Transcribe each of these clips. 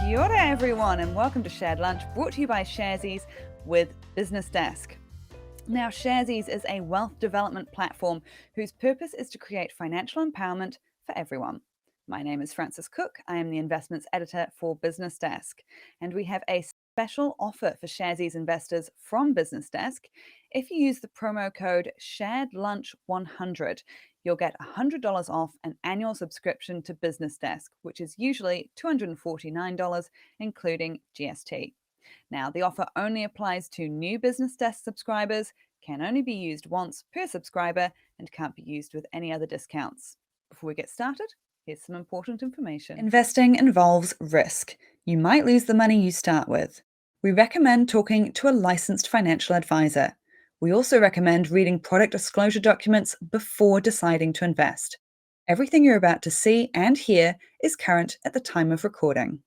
Kia ora, everyone, and welcome to Shared Lunch, brought to you by Sharesies with BusinessDesk. Now, Sharesies is a wealth development platform whose purpose is to create financial empowerment for everyone. My name is Frances Cook. I am the investments editor for BusinessDesk, and we have a special offer for Sharesies investors from BusinessDesk. If you use the promo code SharedLunch100, you'll get $100 off an annual subscription to BusinessDesk, which is usually $249, including GST. Now, the offer only applies to new BusinessDesk subscribers, can only be used once per subscriber, and can't be used with any other discounts. Before we get started, here's some important information. Investing involves risk. You might lose the money you start with. We recommend talking to a licensed financial advisor. We also recommend reading product disclosure documents before deciding to invest. Everything you're about to see and hear is current at the time of recording.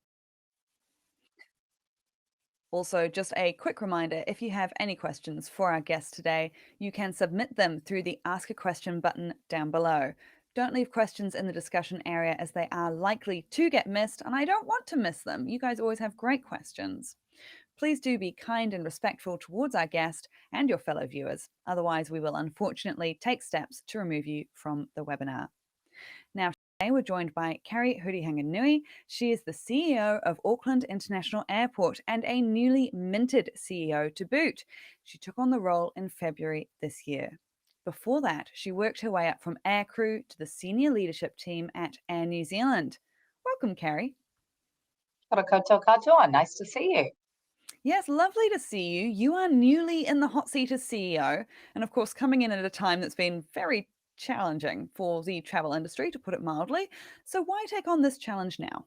Also, just a quick reminder, if you have any questions for our guest today, you can submit them through the Ask a Question button down below. Don't leave questions in the discussion area as they are likely to get missed, and I don't want to miss them. You guys always have great questions. Please do be kind and respectful towards our guest and your fellow viewers. Otherwise, we will unfortunately take steps to remove you from the webinar. Now, today we're joined by Carrie Hurihanganui. She is the CEO of Auckland International Airport and a newly minted CEO to boot. She took on the role in February this year. Before that, she worked her way up from aircrew to the senior leadership team at Air New Zealand. Welcome, Carrie. Kia ora koutou katoa. Nice to see you. Yes, lovely to see you. You are newly in the hot seat as CEO, and of course, coming in at a time that's been very challenging for the travel industry, to put it mildly. So, why take on this challenge now?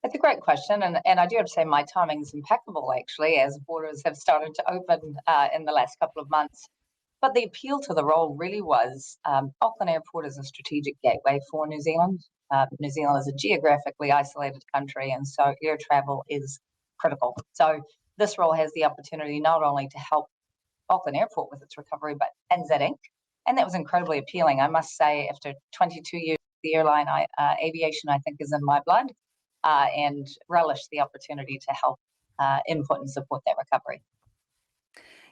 It's a great question, and I do have to say my timing is impeccable, actually, as borders have started to open in the last couple of months. But the appeal to the role really was Auckland Airport is a strategic gateway for New Zealand. New Zealand is a geographically isolated country, and so air travel is critical. So this role has the opportunity not only to help Auckland Airport with its recovery, but NZ Inc. And that was incredibly appealing. I must say, after 22 years, the airline aviation, I think, is in my blood, and relish the opportunity to help input and support that recovery.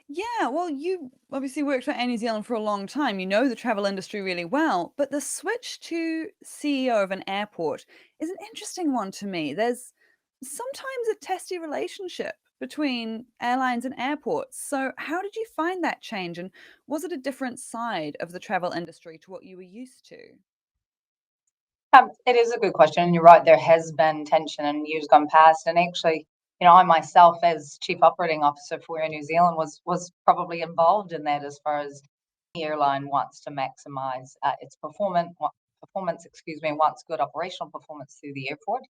Yeah, well, you obviously worked for Air New Zealand for a long time. You know the travel industry really well, but the switch to CEO of an airport is an interesting one to me. There's sometimes a testy relationship between airlines and airports. So, how did you find that change? And was it a different side of the travel industry to what you were used to? It is a good question, and you're right. There has been tension in years gone past, and actually, I myself, as chief operating officer for Air New Zealand, was probably involved in that as far as the airline wants to maximise its performance, wants good operational performance through the airport.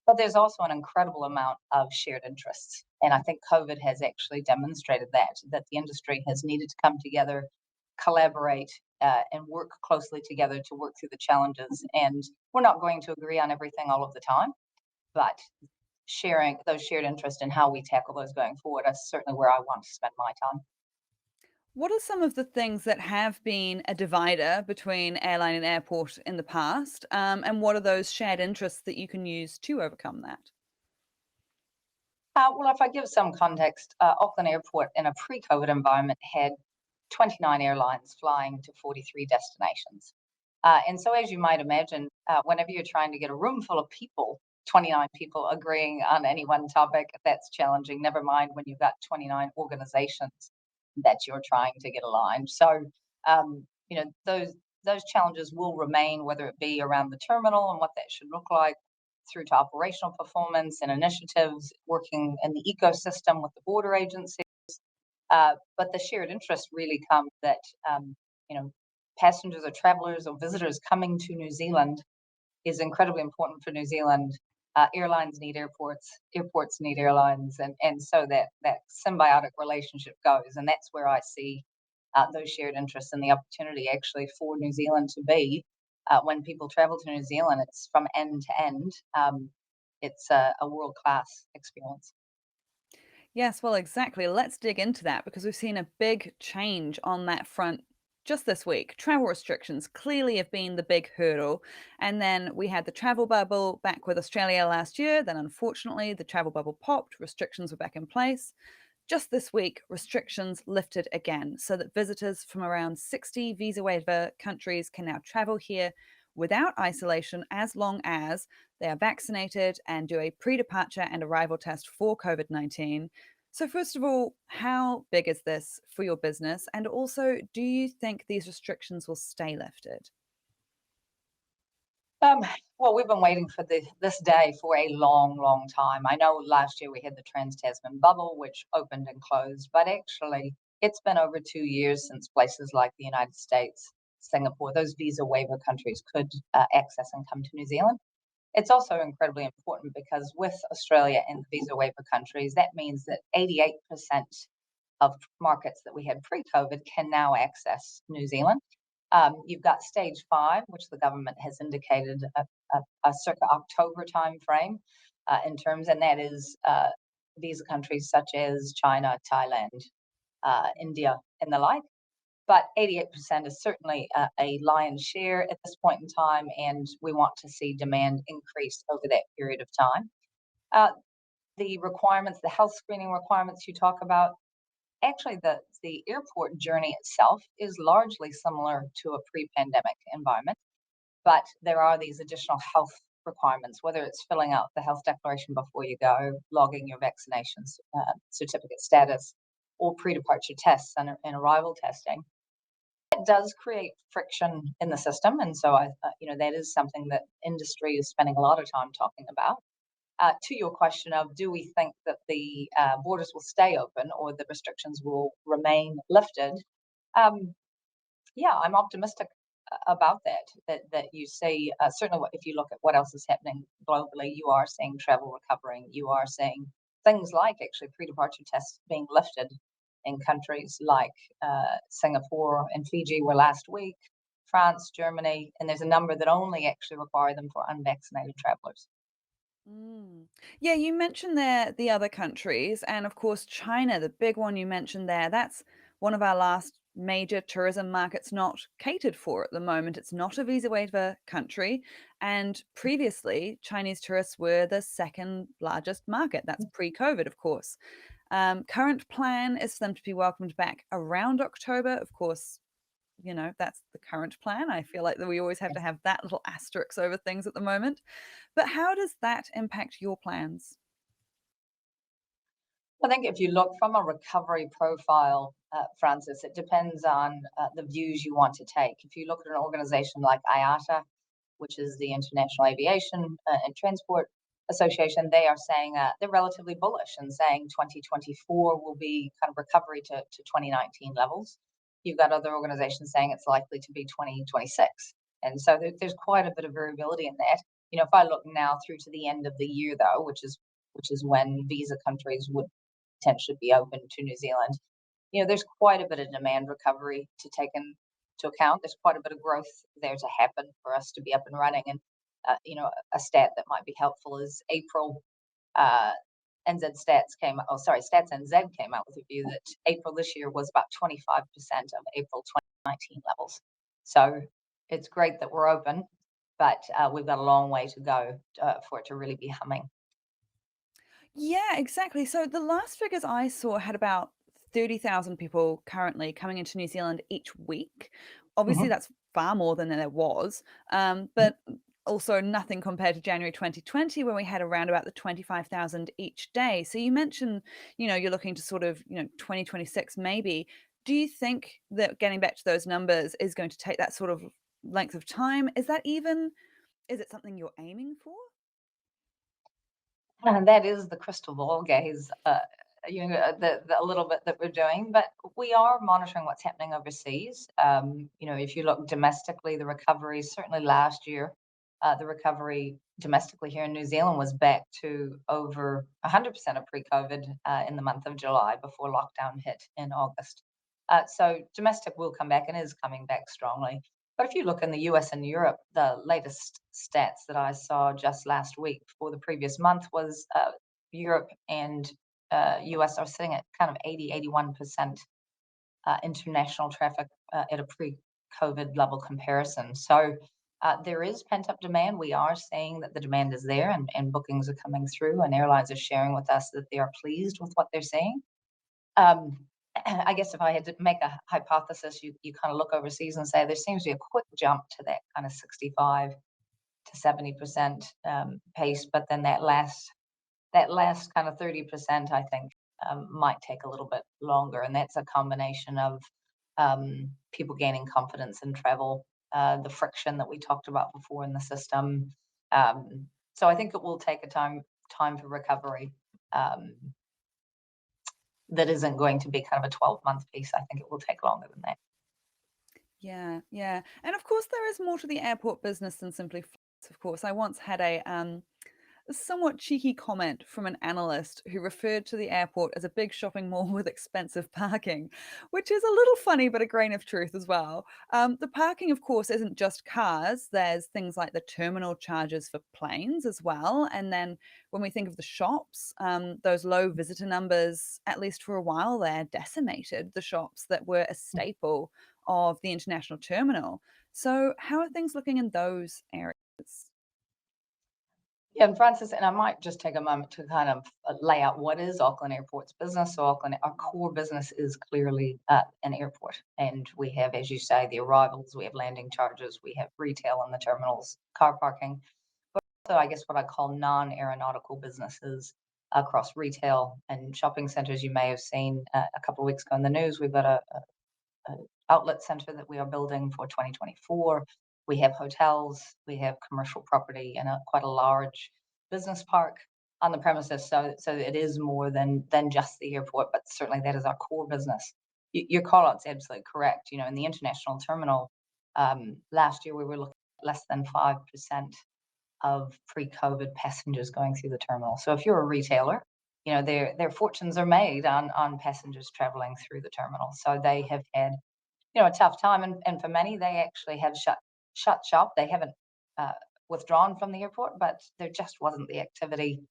But there's also an incredible amount of shared interests, and I think COVID has actually demonstrated that the industry has needed to come together, collaborate, and work closely together to work through the challenges. And we're not going to agree on everything all of the time, but sharing those shared interests and how we tackle those going forward is certainly where I want to spend my time. What are some of the things that have been a divider between airline and airport in the past? And what are those shared interests that you can use to overcome that? Well, if I give some context, Auckland Airport in a pre-COVID environment had 29 airlines flying to 43 destinations. And so, as you might imagine, whenever you're trying to get a room full of people, 29 people agreeing on any one topic, that's challenging, never mind when you've got 29 organizations that you're trying to get aligned. So, those challenges will remain, whether it be around the terminal and what that should look like, through to operational performance and initiatives, working in the ecosystem with the border agency. But the shared interest really comes that, you know, passengers or travelers or visitors coming to New Zealand is incredibly important for New Zealand. Airlines need airports, airports need airlines, and so that symbiotic relationship goes. And that's where I see those shared interests and the opportunity actually for New Zealand to be. When people travel to New Zealand, it's from end to end. It's a world-class experience. Yes, well, exactly. Let's dig into that because we've seen a big change on that front just this week, travel restrictions clearly have been the big hurdle. And then we had the travel bubble back with Australia last year. Then, unfortunately, the travel bubble popped, restrictions were back in place. Just this week, restrictions lifted again so that visitors from around 60 visa waiver countries can now travel here without isolation as long as they are vaccinated and do a pre departure and arrival test for COVID-19. So, first of all, how big is this for your business? And also, do you think these restrictions will stay lifted? Um, well, we've been waiting for this day for a long, long time. I know last year we had the Trans-Tasman bubble, which opened and closed, but actually it's been over 2 years since places like the United States, Singapore, those visa waiver countries could access and come to New Zealand. It's also incredibly important because with Australia and the visa waiver countries, that means that 88% of markets that we had pre-COVID can now access New Zealand. You've got stage five, which the government has indicated a circa October timeframe in terms, and that is visa countries such as China, Thailand, India, and the like. But 88% is certainly a lion's share at this point in time, and we want to see demand increase over that period of time. Uh, the requirements, the health screening requirements you talk about, actually the airport journey itself is largely similar to a pre-pandemic environment, but there are these additional health requirements, whether it's filling out the health declaration before you go, logging your vaccinations certificate status, or pre-departure tests and arrival testing. It does create friction in the system, and so that is something that industry is spending a lot of time talking about. To your question of do we think that the borders will stay open or the restrictions will remain lifted? Um, yeah, I'm optimistic about that. That you see certainly if you look at what else is happening globally, you are seeing travel recovering. You are seeing things like actually pre-departure tests being lifted in countries like Singapore and Fiji were last week, France, Germany, and there's a number that only actually require them for unvaccinated travelers. Mm. Yeah, you mentioned there the other countries, and of course, China, the big one you mentioned there. That's one of our last major tourism markets not catered for at the moment. It's not a visa waiver country. And previously, Chinese tourists were the second largest market. That's pre COVID, of course. Current plan is for them to be welcomed back around October. Of course, that's the current plan. I feel like that we always have to have that little asterisk over things at the moment. But how does that impact your plans? I think if you look from a recovery profile, Francis, it depends on the views you want to take. If you look at an organization like IATA, which is the International Aviation and Transport Association, they are saying they're relatively bullish and saying 2024 will be kind of recovery to 2019 levels. You've got other organizations saying it's likely to be 2026. And so there's quite a bit of variability in that. If I look now through to the end of the year, though, which is when visa countries would potentially be open to New Zealand, there's quite a bit of demand recovery to take into account. There's quite a bit of growth there to happen for us to be up and running. And, a stat that might be helpful is April, uh, NZ Stats came, oh, sorry, Stats NZ came out with a view that April this year was about 25% of April 2019 levels. So it's great that we're open, but we've got a long way to go for it to really be humming. Yeah, exactly. So the last figures I saw had about 30,000 people currently coming into New Zealand each week. Obviously, Mhm. that's far more than there was, but also nothing compared to January 2020, when we had around about the 25,000 each day. So you mentioned, you're looking to sort of, 2026 maybe. Do you think that getting back to those numbers is going to take that sort of length of time? Is it something you're aiming for? And that is the crystal ball gaze, a little bit that we're doing, but we are monitoring what's happening overseas. If you look domestically, the recovery, certainly last year, the recovery domestically here in New Zealand was back to over 100% of pre-COVID in the month of July before lockdown hit in August. So domestic will come back and is coming back strongly. But if you look in the US and Europe, the latest stats that I saw just last week for the previous month was Europe and US are sitting at kind of 80, 81% international traffic at a COVID level comparison. So there is pent up demand. We are seeing that the demand is there, and bookings are coming through, and airlines are sharing with us that they are pleased with what they're seeing. Um, I guess if I had to make a hypothesis, you kind of look overseas and say there seems to be a quick jump to that kind of 65 to 70% pace, but then that last kind of 30%, I think, might take a little bit longer, and that's a combination of people gaining confidence in travel, the friction that we talked about before in the system. So I think it will take a time for recovery. Um, that isn't going to be kind of a 12-month piece. I think it will take longer than that. Yeah, yeah. And of course, there is more to the airport business than simply flights, of course. I once had a somewhat cheeky comment from an analyst who referred to the airport as a big shopping mall with expensive parking, which is a little funny, but a grain of truth as well. The parking, of course, isn't just cars. There's things like the terminal charges for planes as well. And then when we think of the shops, those low visitor numbers, at least for a while there, decimated the shops that were a staple of the international terminal. So, how are things looking in those areas? Yeah, and Francis, and I might just take a moment to kind of lay out what is Auckland Airport's business. So Auckland, our core business is clearly an airport, and we have, as you say, the arrivals, we have landing charges, we have retail in the terminals, car parking, but also I guess what I call non-aeronautical businesses across retail and shopping centres. You may have seen a couple of weeks ago in the news, we've got a outlet center that we are building for 2024. We have hotels, we have commercial property, and quite a large business park on the premises. So it is more than just the airport, but certainly that is our core business. Your call out's absolutely correct. In the international terminal, last year we were looking at less than 5% of pre-COVID passengers going through the terminal. So if you're a retailer, their fortunes are made on passengers traveling through the terminal. So they have had a tough time, and for many they actually have shut shop. They haven't uh, withdrawn from the airport, but there just wasn't the activity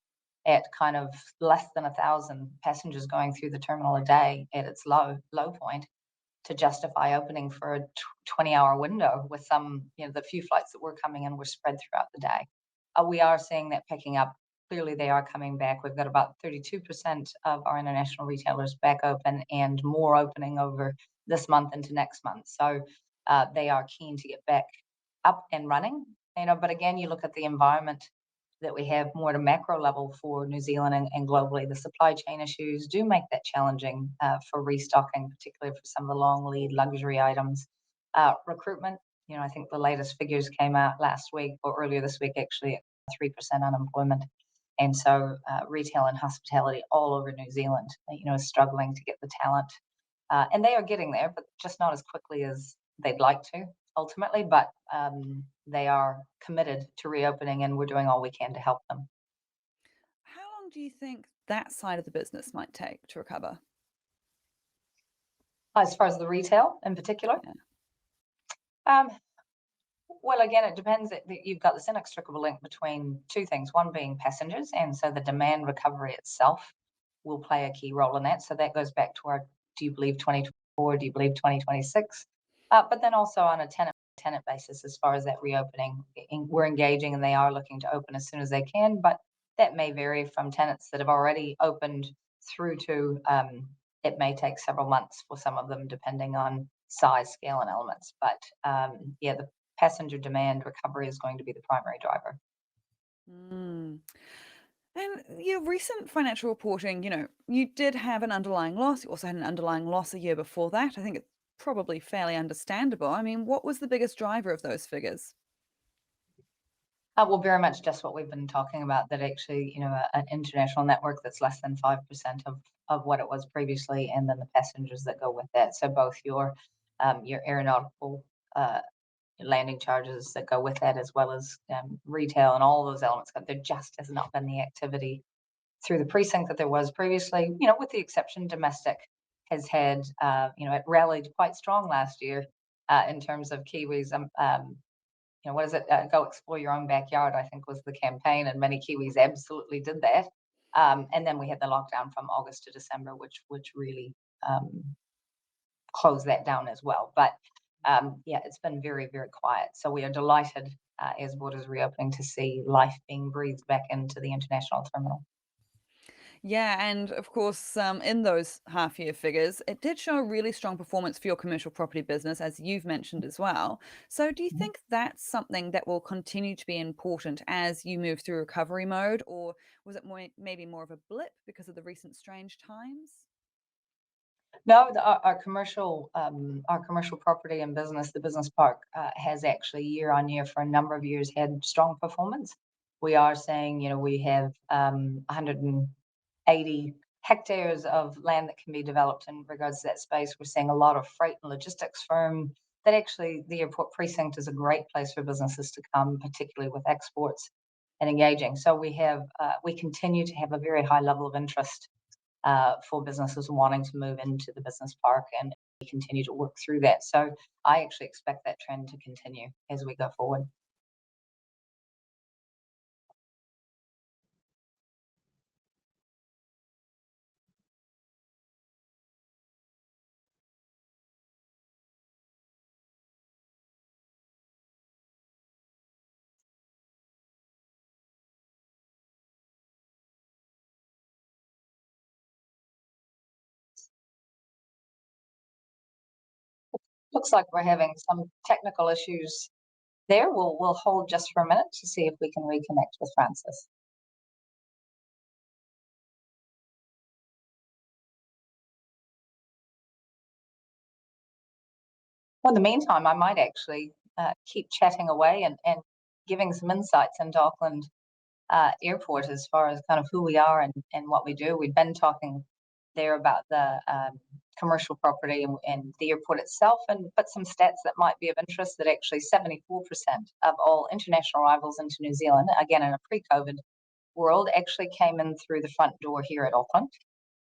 at kind of less than 1,000 passengers going through the terminal a day at its low point to justify opening for a 20-hour window. With the few flights that were coming in were spread throughout the day. We are seeing that picking up. Clearly they are coming back. We've got about 32% of our international retailers back open, and more opening over this month into next month. So they are keen to get back up and running. But again, you look at the environment that we have more at a macro level for New Zealand and globally. The supply chain issues do make that challenging for restocking, particularly for some of the long lead luxury items. Recruitment, I think the latest figures came out last week or earlier this week, actually, at 3% unemployment. And so retail and hospitality all over New Zealand, is struggling to get the talent. And they are getting there, but just not as quickly as they'd like to ultimately. But they are committed to reopening, and we're doing all we can to help them. How long do you think that side of the business might take to recover? As far as the retail in particular, Yeah. um, well, again, it depends. You've got this inextricable link between two things, one being passengers, and so the demand recovery itself will play a key role in that. So that goes back to our, do you believe 2024, do you believe 2026? But then also on a tenant basis, as far as that reopening, we're engaging and they are looking to open as soon as they can, but that may vary from tenants that have already opened through to it may take several months for some of them, depending on size, scale, and elements. But yeah, the passenger demand recovery is going to be the primary driver. Mm. And your recent financial reporting, you did have an underlying loss. You also had an underlying loss a year before that. I think it's probably fairly understandable. I mean, what was the biggest driver of those figures? Well, very much just what we've been talking about, that actually, an international network that's less than 5% of what it was previously, and then the passengers that go with that. So both your aeronautical landing charges that go with that, as well as retail and all those elements. There just has not been the activity through the precinct that there was previously, with the exception domestic has had, it rallied quite strong last year in terms of Kiwis. What is it? Go explore your own backyard, I think was the campaign, and many Kiwis absolutely did that. And then we had the lockdown from August to December, which really closed that down as well. But yeah, it's been very, very quiet. So we are delighted as borders reopening to see life being breathed back into the international terminal. Yeah, and of course, in those half year figures, it did show a really strong performance for your commercial property business, as you've mentioned as well. So, do you Mhm. think that's something that will continue to be important as you move through recovery mode, or was it maybe more of a blip because of the recent strange times? No, our commercial property and business, the business park, has actually year on year for a number of years had strong performance. We are saying, we have 180 hectares of land that can be developed in regards to that space. We're seeing a lot of freight and logistics firm that actually the airport precinct is a great place for businesses to come, particularly with exports and engaging. So we continue to have a very high level of interest for businesses wanting to move into the business park, and we continue to work through that. So I actually expect that trend to continue as we go forward. Looks like we're having some technical issues there. We'll hold just for a minute to see if we can reconnect with Francis. Well, in the meantime, I might actually keep chatting away and giving some insights into Auckland airport as far as kind of who we are and what we do. We've been talking there about the commercial property and the airport itself, but some stats that might be of interest that actually 74% of all international arrivals into New Zealand, again in a pre-COVID world, actually came in through the front door here at Auckland.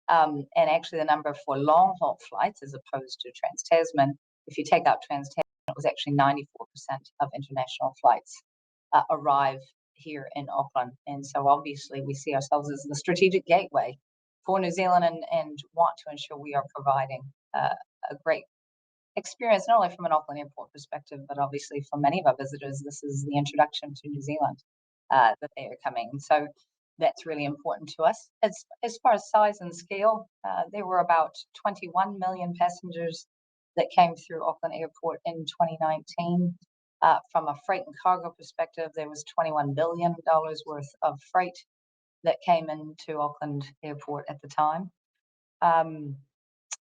And actually, the number for long haul flights, as opposed to Trans Tasman, if you take out Trans Tasman, it was actually 94% of international flights arrive here in Auckland. And so obviously we see ourselves as the strategic gateway for New Zealand and want to ensure we are providing a great experience, not only from an Auckland airport perspective, but obviously for many of our visitors, this is the introduction to New Zealand that they are coming. And so that's really important to us. As far as size and scale, there were about 21 million passengers that came through Auckland Airport in 2019. From a freight and cargo perspective, there was $21 billion worth of freight that came into Auckland Airport at the time.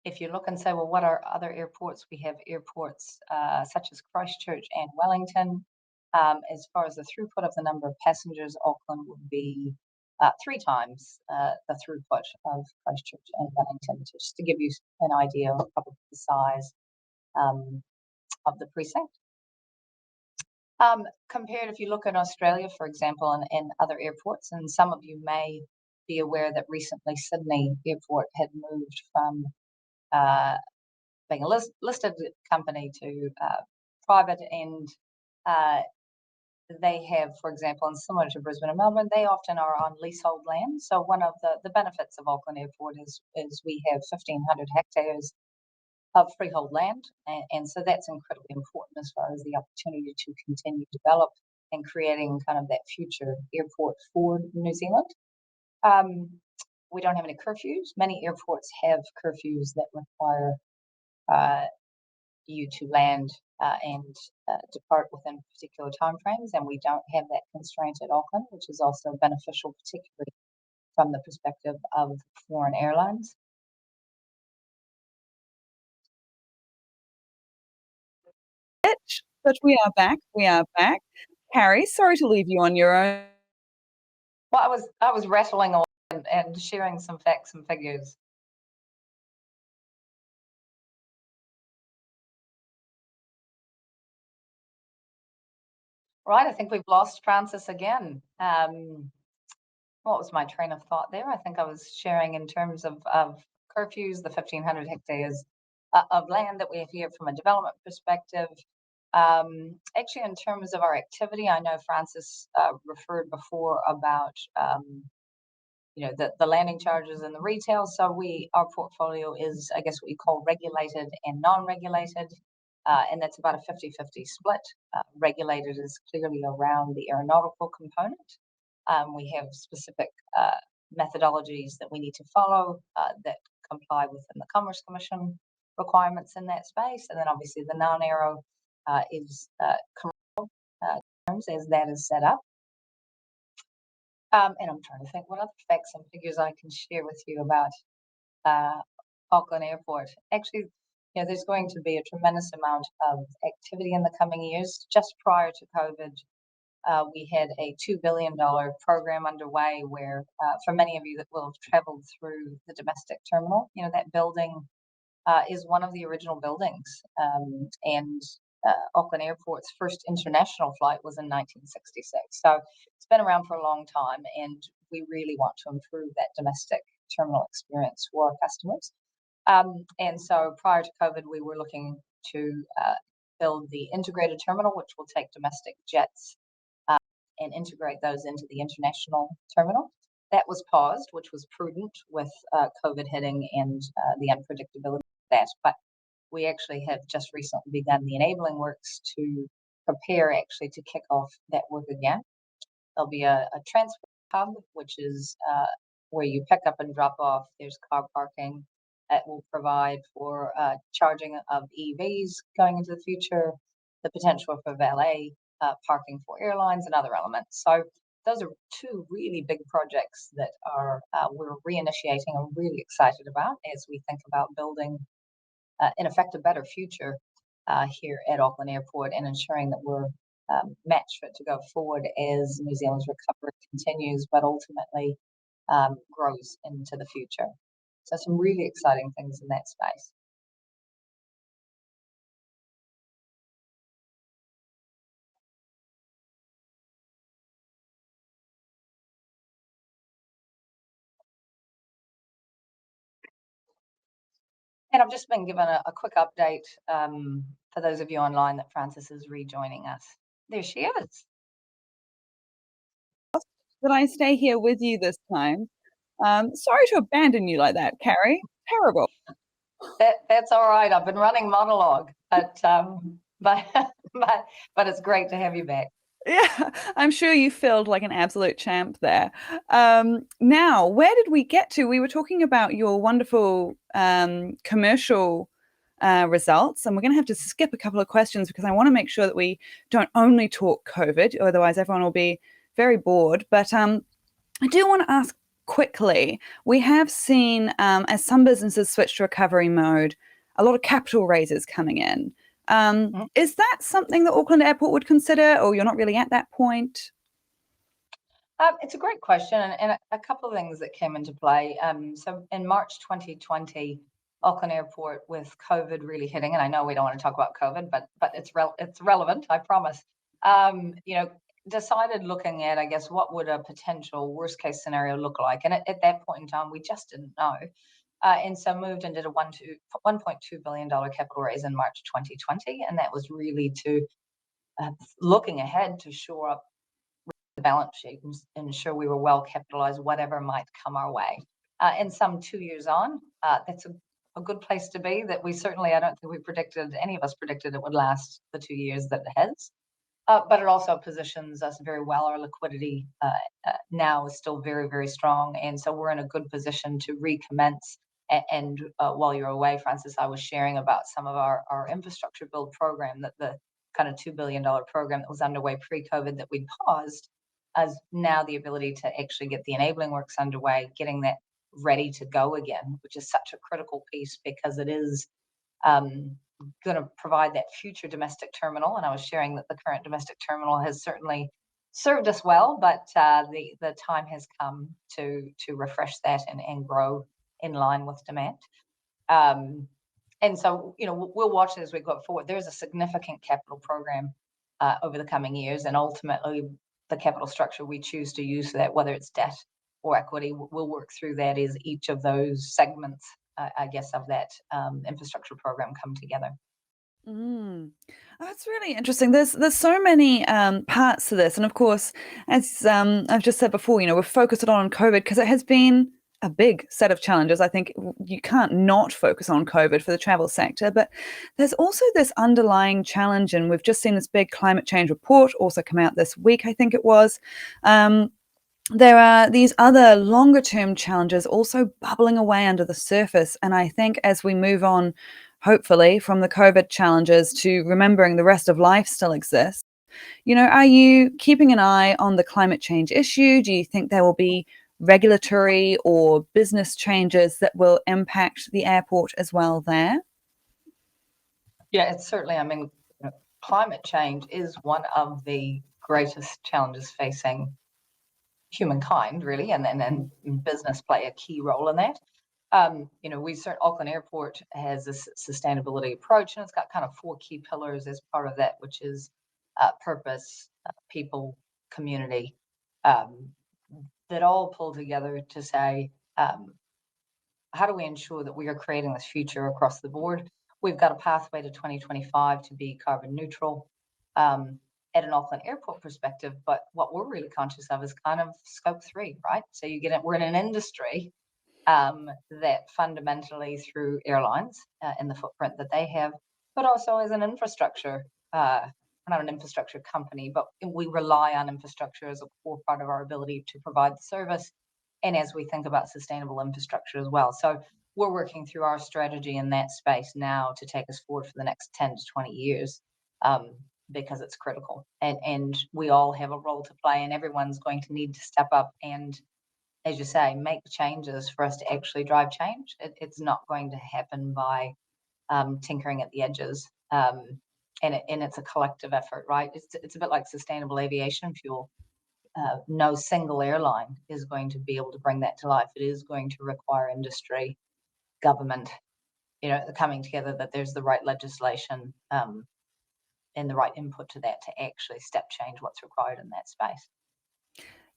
If you look and say, well, what are other airports? We have airports such as Christchurch and Wellington. As far as the throughput of the number of passengers, Auckland would be 3 times the throughput of Christchurch and Wellington, just to give you an idea of probably the size of the precinct. Compared, if you look at Australia, for example, and other airports, and some of you may be aware that recently Sydney Airport had moved from uh, being a listed company to private, and uh, they have, for example, and similar to Brisbane and Melbourne, they often are on leasehold land. So one of the benefits of Auckland Airport is we have 1,500 hectares of freehold land, and so that's incredibly important as far as the opportunity to continue to develop and creating kind of that future airport for New Zealand. Um, we don't have any curfews. Many airports have curfews that require uh, you to land and depart within particular timeframes, and we don't have that constraint at Auckland, which is also beneficial, particularly from the perspective of foreign airlines. But we are back. We are back. Carrie, sorry to leave you on your own. Well, I was rattling on and sharing some facts and figures. Right, I think we've lost Francis again. What was my train of thought there? I think I was sharing in terms of curfews, the 1,500 hectares of land that we have here from a development perspective. Actually, in terms of our activity, I know Francis referred before about the landing charges and the retail. So our portfolio is, I guess, what you call regulated and non-regulated. and that's about a 50-50 split. Regulated is clearly around the aeronautical component. We have specific methodologies that we need to follow that comply within the Commerce Commission requirements in that space. And then obviously the non-aero is commercial terms as that is set up. And I'm trying to think what other facts and figures I can share with you about Auckland Airport. Actually, there's going to be a tremendous amount of activity in the coming years. Just prior to COVID, we had a $2 billion program underway where, for many of you that will have traveled through the domestic terminal, that building is one of the original buildings. And Auckland Airport's first international flight was in 1966. So it's been around for a long time, and we really want to improve that domestic terminal experience for our customers. And so prior to COVID, we were looking to build the integrated terminal, which will take domestic jets and integrate those into the international terminal. That was paused, which was prudent with COVID hitting and the unpredictability of that. But we actually have just recently begun the enabling works to prepare actually to kick off that work again. There'll be a transfer hub, which is where you pick up and drop off. There's car parking that will provide for charging of EVs going into the future, the potential for valet parking for airlines and other elements. So those are two really big projects that are we're reinitiating and really excited about as we think about building, in effect, a better future here at Auckland Airport and ensuring that we're match fit to go forward as New Zealand's recovery continues, but ultimately grows into the future. So some really exciting things in that space. And I've just been given a quick update for those of you online that Frances is rejoining us. There she is. That I stay here with you this time. Sorry to abandon you like that, Carrie. Terrible. That's all right. I've been running monologue, but it's great to have you back. Yeah, I'm sure you felt like an absolute champ there. Now, where did we get to? We were talking about your wonderful commercial results, and we're going to have to skip a couple of questions because I want to make sure that we don't only talk COVID, otherwise everyone will be very bored. But I do want to ask quickly, we have seen, as some businesses switch to recovery mode, a lot of capital raises coming in. Is that something that Auckland Airport would consider, or you're not really at that point? It's a great question, and a couple of things that came into play. So in March 2020, Auckland Airport, with COVID really hitting, and I know we don't want to talk about COVID, but it's relevant, I promise. Decided looking at, I guess, what would a potential worst case scenario look like, and at that point in time, we just didn't know. And so moved and did a $1.2 billion capital raise in March 2020. And that was really to looking ahead to shore up the balance sheet and ensure we were well capitalized, whatever might come our way. And some 2 years on, that's a good place to be. That we certainly, I don't think any of us predicted it would last the 2 years that it has. But it also positions us very well. Our liquidity now is still very, very strong. And so we're in a good position to recommence. And while you're away, Frances, I was sharing about some of our infrastructure build program, that the kind of $2 billion program that was underway pre-COVID that we'd paused, as now the ability to actually get the enabling works underway, getting that ready to go again, which is such a critical piece because it is going to provide that future domestic terminal. And I was sharing that the current domestic terminal has certainly served us well, but the time has come to refresh that and grow in line with demand. And so, we'll watch it as we go forward. There's a significant capital program over the coming years, and ultimately the capital structure we choose to use for that, whether it's debt or equity, we'll work through that as each of those segments, I guess, of that infrastructure program come together. That's really interesting. There's so many parts to this, and of course, as I've just said before, we're focused on COVID because it has been a big set of challenges. I think you can't not focus on COVID for the travel sector, but there's also this underlying challenge, and we've just seen this big climate change report also come out this week, I think it was. There are these other longer term challenges also bubbling away under the surface. And I think as we move on, hopefully, from the COVID challenges to remembering the rest of life still exists, are you keeping an eye on the climate change issue? Do you think there will be regulatory or business changes that will impact the airport as well there? Yeah, it's certainly, climate change is one of the greatest challenges facing humankind, really, and business play a key role in that. Auckland Airport has a sustainability approach, and it's got kind of 4 key pillars as part of that, which is purpose, people, community, that all pull together to say, how do we ensure that we are creating this future across the board? We've got a pathway to 2025 to be carbon neutral at an Auckland Airport perspective, but what we're really conscious of is kind of scope 3, right? So we're in an industry that fundamentally through airlines and the footprint that they have, but also as an infrastructure, we're not an infrastructure company, but we rely on infrastructure as a core part of our ability to provide the service. And as we think about sustainable infrastructure as well. So we're working through our strategy in that space now to take us forward for the next 10 to 20 years because it's critical. And we all have a role to play, and everyone's going to need to step up and, as you say, make changes for us to actually drive change. It's not going to happen by tinkering at the edges. And it's a collective effort, right? It's a bit like sustainable aviation fuel. No single airline is going to be able to bring that to life. It is going to require industry, government, coming together, that there's the right legislation and the right input to that to actually step change what's required in that space.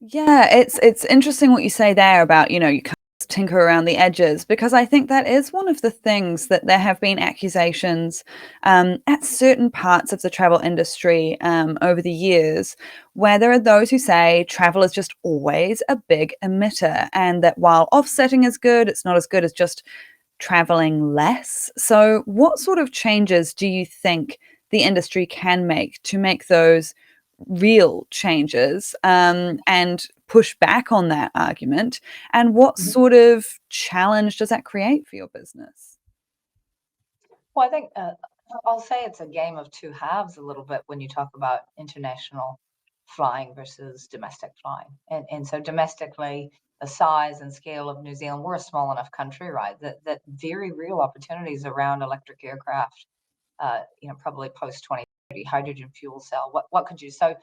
Yeah, it's interesting what you say there about, you can't just tinker around the edges, because I think that is one of the things that there have been accusations at certain parts of the travel industry over the years, where there are those who say travel is just always a big emitter, and that while offsetting is good, it's not as good as just traveling less. So what sort of changes do you think the industry can make to make those real changes and push back on that argument? And what sort of challenge does that create for your business? Well, I think I'll say it's a game of 2 halves a little bit when you talk about international flying versus domestic flying. And so domestically, the size and scale of New Zealand, we're a small enough country, right? That very real opportunities around electric aircraft, probably post 2030, hydrogen fuel cell. What could you so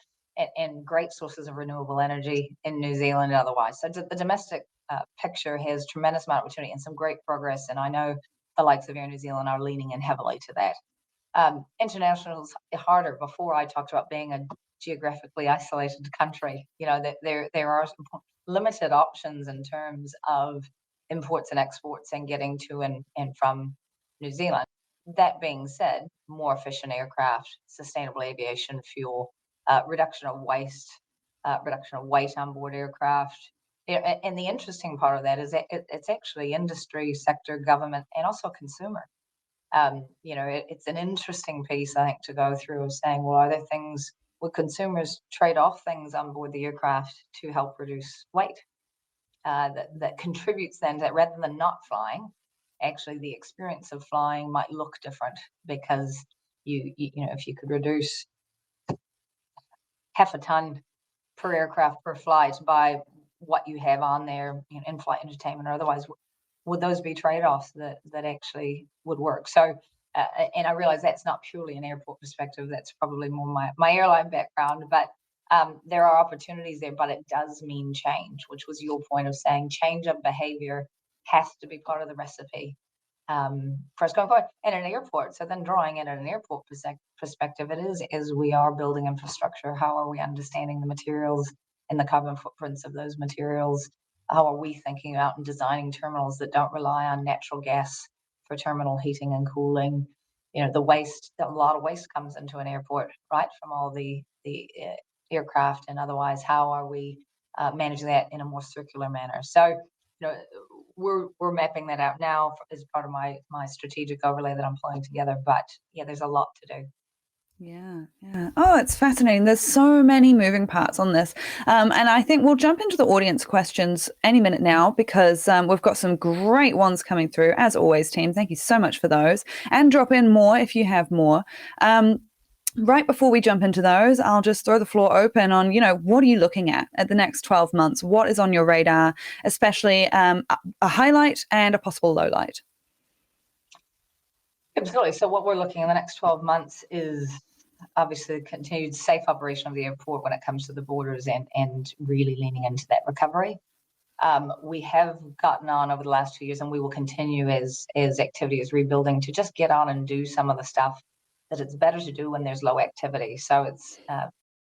and great sources of renewable energy in New Zealand and otherwise. So the domestic picture has tremendous amount of opportunity and some great progress. And I know the likes of Air New Zealand are leaning in heavily to that. International's harder. Before I talked about being a geographically isolated country, that there are limited options in terms of imports and exports and getting to and from New Zealand. That being said, more efficient aircraft, sustainable aviation fuel, reduction of waste, reduction of weight on board aircraft. And the interesting part of that is that it's actually industry, sector, government, and also consumer. It's an interesting piece, I think, to go through of saying, well, are there things, would consumers trade off things on board the aircraft to help reduce weight that contributes then that rather than not flying, actually the experience of flying might look different because if you could reduce half a ton per aircraft per flight by what you have on there, in-flight entertainment or otherwise, would those be trade-offs that actually would work? So, and I realize that's not purely an airport perspective. That's probably more my airline background, but there are opportunities there, but it does mean change, which was your point of saying change of behavior has to be part of the recipe for us going forward. And an airport, so then drawing it at an airport perspective, it is we are building infrastructure. How are we understanding the materials and the carbon footprints of those materials? How are we thinking about and designing terminals that don't rely on natural gas for terminal heating and cooling? The waste, a lot of waste comes into an airport, right, from all the aircraft and otherwise. How are we managing that in a more circular manner? So, we're mapping that out now as part of my strategic overlay that I'm pulling together. But yeah, there's a lot to do. Yeah, yeah. Oh, it's fascinating. There's so many moving parts on this. And I think we'll jump into the audience questions any minute now because we've got some great ones coming through. As always, team, thank you so much for those. And drop in more if you have more. Right before we jump into those, I'll just throw the floor open on, what are you looking at the next 12 months? What is on your radar, especially a highlight and a possible low light? Absolutely. So what we're looking in the next 12 months is obviously the continued safe operation of the airport when it comes to the borders and really leaning into that recovery. We have gotten on over the last 2 years, and we will continue as activity is rebuilding to just get on and do some of the stuff that it's better to do when there's low activity. So it's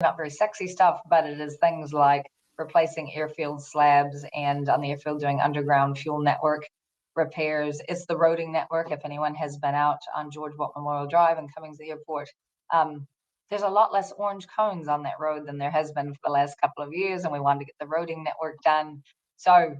not very sexy stuff, but it is things like replacing airfield slabs and on the airfield doing underground fuel network repairs. It's the roading network. If anyone has been out on George Watt Memorial Drive and coming to the airport, there's a lot less orange cones on that road than there has been for the last couple of years, and we wanted to get the roading network done. So,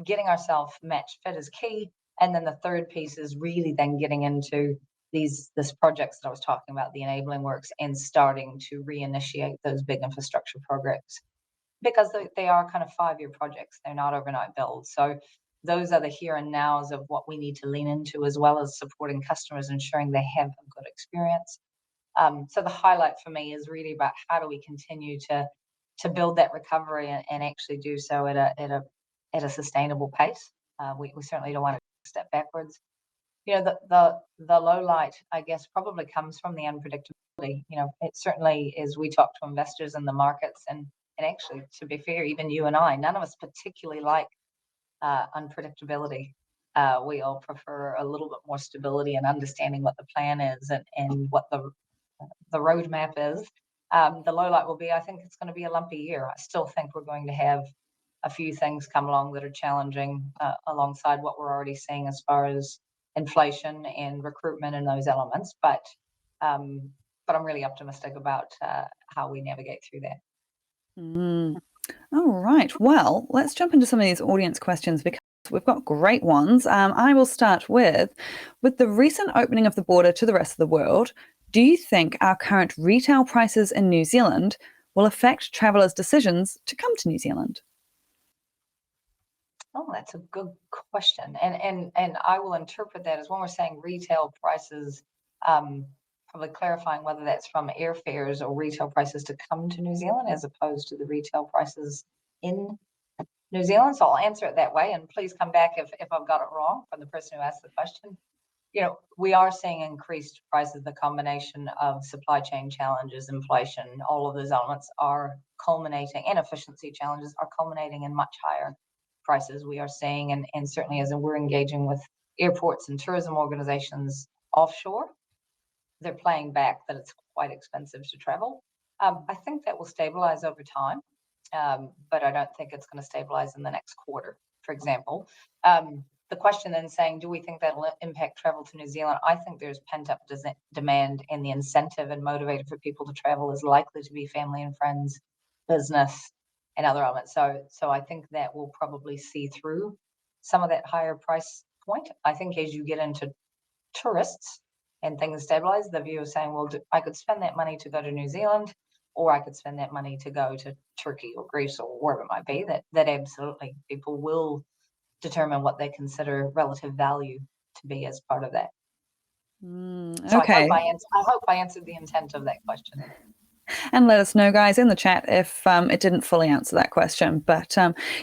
getting ourselves match fit is key. And then the third piece is really then getting into these projects that I was talking about, the enabling works, and starting to reinitiate those big infrastructure programs because they are kind of 5-year projects. They're not overnight builds. So those are the here and nows of what we need to lean into, as well as supporting customers, ensuring they have a good experience. So the highlight for me is really about how do we continue to build that recovery and actually do so at a sustainable pace. We certainly don't want to step backwards. The low light, I guess, probably comes from the unpredictability. It certainly is. We talk to investors in the markets, and actually, to be fair, even you and I, none of us particularly like unpredictability. We all prefer a little bit more stability and understanding what the plan is and what the roadmap is. The low light will be, I think it's going to be a lumpy year. I still think we're going to have a few things come along that are challenging alongside what we're already seeing as far as inflation and recruitment and those elements. But I'm really optimistic about how we navigate through that. All right. Well, let's jump into some of these audience questions because we've got great ones. I will start with the recent opening of the border to the rest of the world, do you think our current retail prices in New Zealand will affect travellers' decisions to come to New Zealand? Oh, that's a good question. And I will interpret that as when we're saying retail prices, probably clarifying whether that's from airfares or retail prices to come to New Zealand as opposed to the retail prices in New Zealand. So I'll answer it that way. And please come back if I've got it wrong from the person who asked the question. We are seeing increased prices. The combination of supply chain challenges, inflation, all of those elements are culminating, and efficiency challenges are culminating in much higher prices we are seeing. And certainly as we're engaging with airports and tourism organizations offshore, they're playing back that it's quite expensive to travel. I think that will stabilize over time, but I don't think it's going to stabilize in the next quarter, for example. The question then saying, do we think that'll impact travel to New Zealand? I think there's pent-up demand, and the incentive and motivator for people to travel is likely to be family and friends, business, and other elements. So I think that will probably see through some of that higher price point. I think as you get into tourists and things stabilize, the view of saying, well, I could spend that money to go to New Zealand, or I could spend that money to go to Turkey or Greece or wherever it might be, that absolutely people will determine what they consider relative value to be as part of that. So Okay. I hope I answered the intent of that question. And let us know, guys, in the chat if it didn't fully answer that question. But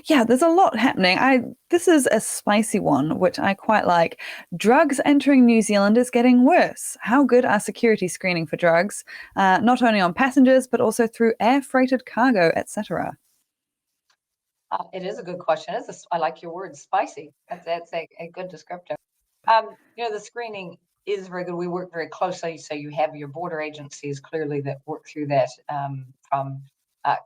yeah, there's a lot happening. This is a spicy one, which I quite like. Drugs entering New Zealand is getting worse. How good are security screening for drugs, not only on passengers, but also through air-freighted cargo, etc.? It is a good question. I like your word, spicy. That's a good descriptor. The screening is very good. We work very closely. So you have your border agencies clearly that work through that, from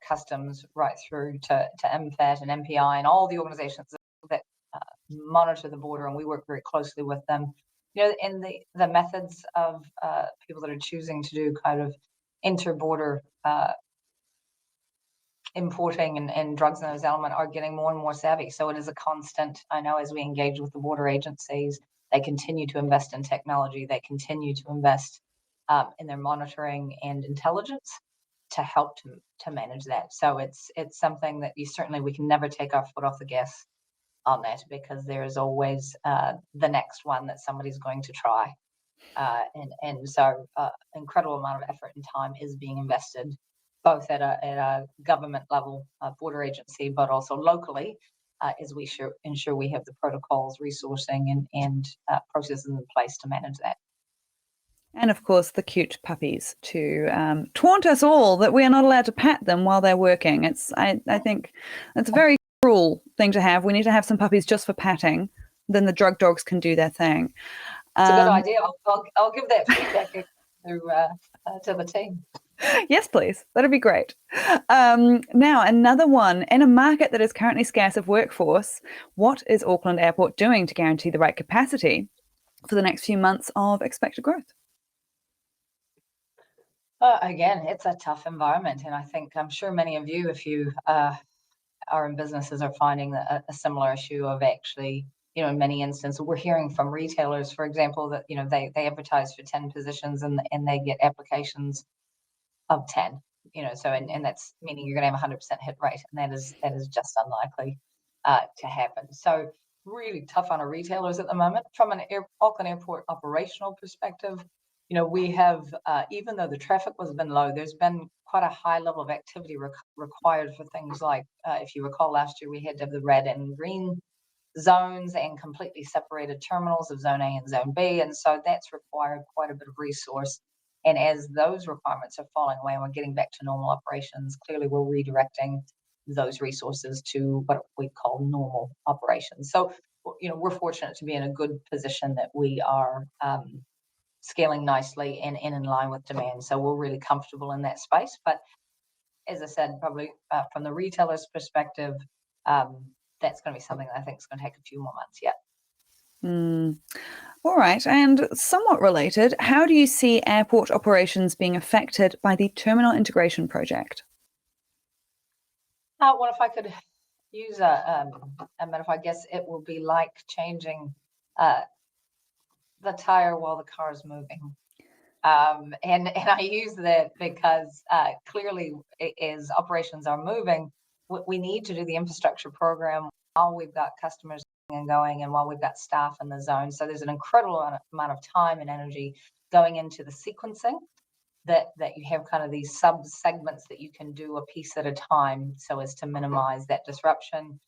customs right through to MFAT and MPI and all the organizations that monitor the border, and we work very closely with them. In the methods of people that are choosing to do kind of inter-border importing and drugs in those elements are getting more and more savvy. So it is a constant. I know as we engage with the border agencies, they continue to invest in technology. They continue to invest in their monitoring and intelligence to help to manage that. So it's something that we can never take our foot off the gas on that, because there is always the next one that somebody's going to try. And so incredible amount of effort and time is being invested both at a government level, border agency, but also locally, as we ensure we have the protocols, resourcing, and processes in place to manage that. And of course, the cute puppies to taunt us all that we are not allowed to pat them while they're working. I think that's a very cruel thing to have. We need to have some puppies just for patting. Then the drug dogs can do their thing. It's a good idea. I'll give that feedback to the team. Yes, please. That'd be great. Now, another one. In a market that is currently scarce of workforce, what is Auckland Airport doing to guarantee the right capacity for the next few months of expected growth? Again, it's a tough environment, and I'm sure many of you, if you are in businesses, are finding a similar issue of actually, in many instances, we're hearing from retailers, for example, that they advertise for 10 positions and they get applications of 10. So and that's meaning you're going to have 100% hit rate, and that is just unlikely to happen. So really tough on our retailers at the moment. From an Auckland Airport operational perspective, we have, even though the traffic has been low, there's been quite a high level of activity required for things like, if you recall, last year we had to have the red and green zones and completely separated terminals of Zone A and Zone B. And so that's required quite a bit of resource. And as those requirements are falling away and we're getting back to normal operations, clearly we're redirecting those resources to what we call normal operations. So, we're fortunate to be in a good position that we are scaling nicely and in line with demand. So we're really comfortable in that space. But as I said, probably from the retailer's perspective, that's going to be something that I think is going to take a few more months yet. All right. And somewhat related, how do you see airport operations being affected by the terminal integration project? Well, if I could use a metaphor, I guess it will be like changing the tire while the car is moving. And I use that because clearly, as operations are moving, we need to do the infrastructure program while we've got customers and going, and while we've got staff in the zone. So there's an incredible amount of time and energy going into the sequencing that you have kind of these sub segments that you can do a piece at a time, so as to minimize that disruption.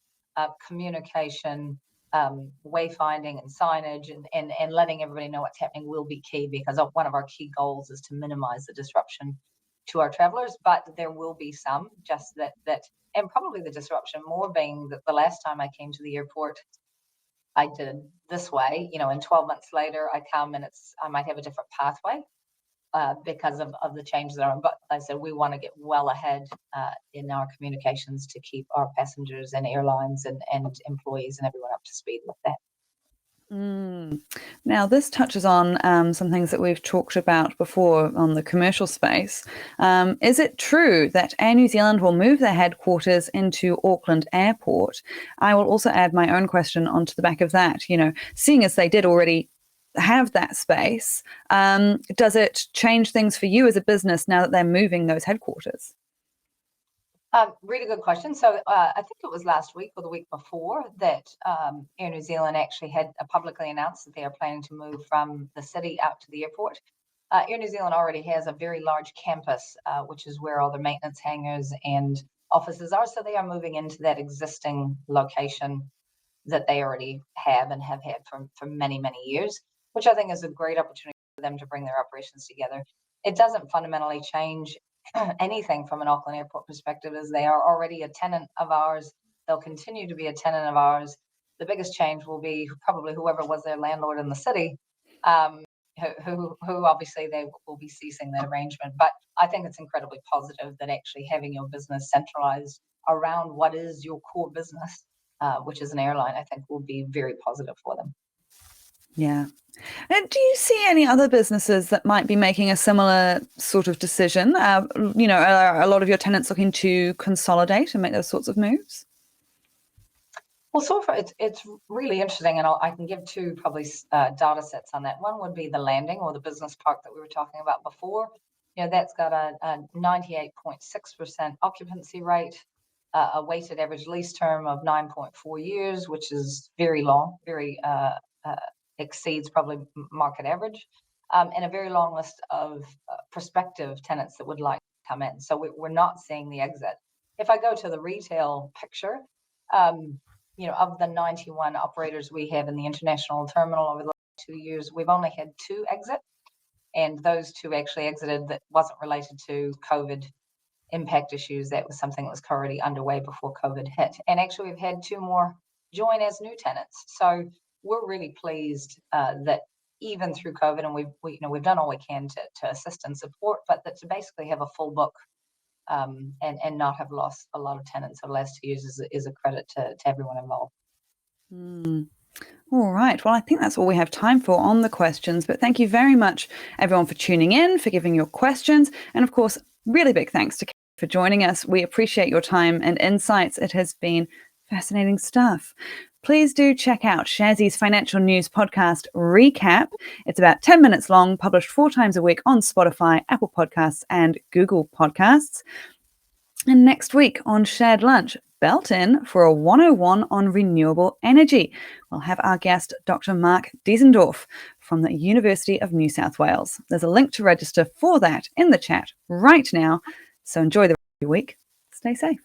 Communication, wayfinding and signage, and letting everybody know what's happening will be key, because one of our key goals is to minimize the disruption to our travelers. But there will be some, just that and probably the disruption more being that the last time I came to the airport, I did it this way, and 12 months later I come and I might have a different pathway because of the changes that are on. But like I said, we want to get well ahead in our communications to keep our passengers and airlines and employees and everyone up to speed with that. Now, this touches on some things that we've talked about before on the commercial space. Is it true that Air New Zealand will move their headquarters into Auckland Airport? I will also add my own question onto the back of that. Seeing as they did already have that space, does it change things for you as a business now that they're moving those headquarters? Really good question. So I think it was last week or the week before that Air New Zealand actually had publicly announced that they are planning to move from the city out to the airport. Air New Zealand already has a very large campus, which is where all the maintenance hangars and offices are. So they are moving into that existing location that they already have and have had for many, many years, which I think is a great opportunity for them to bring their operations together. It doesn't fundamentally change anything from an Auckland Airport perspective, as they are already a tenant of ours. They'll continue to be a tenant of ours. The biggest change will be probably whoever was their landlord in the city, who obviously they will be ceasing that arrangement. But I think it's incredibly positive that actually having your business centralized around what is your core business, which is an airline, I think will be very positive for them. Yeah. And do you see any other businesses that might be making a similar sort of decision? Are a lot of your tenants looking to consolidate and make those sorts of moves? Well, so far it's really interesting, and I can give two probably data sets on that. One would be the landing or the business park that we were talking about before. That's got a 98.6% occupancy rate, a weighted average lease term of 9.4 years, which is very long, very uh, exceeds probably market average, and a very long list of prospective tenants that would like to come in. So we're not seeing the exit. If I go to the retail picture, um, of the 91 operators we have in the international terminal over the last 2 years, we've only had 2 exit, and those 2 actually exited that wasn't related to COVID impact issues. That was something that was already underway before COVID hit. And actually, we've had 2 more join as new tenants. So we're really pleased that even through COVID, and we've done all we can to assist and support, but that to basically have a full book and not have lost a lot of tenants over the last 2 years is a credit to everyone involved. Mm. All right. Well, I think that's all we have time for on the questions. But thank you very much, everyone, for tuning in, for giving your questions. And of course, really big thanks to Carrie for joining us. We appreciate your time and insights. It has been fascinating stuff. Please do check out Sharesies' financial news podcast, Recap. It's about 10 minutes long, published 4 times a week on Spotify, Apple Podcasts, and Google Podcasts. And next week on Shared Lunch, belt in for a 101 on renewable energy. We'll have our guest, Dr. Mark Diesendorf from the University of New South Wales. There's a link to register for that in the chat right now. So enjoy the rest of your week. Stay safe.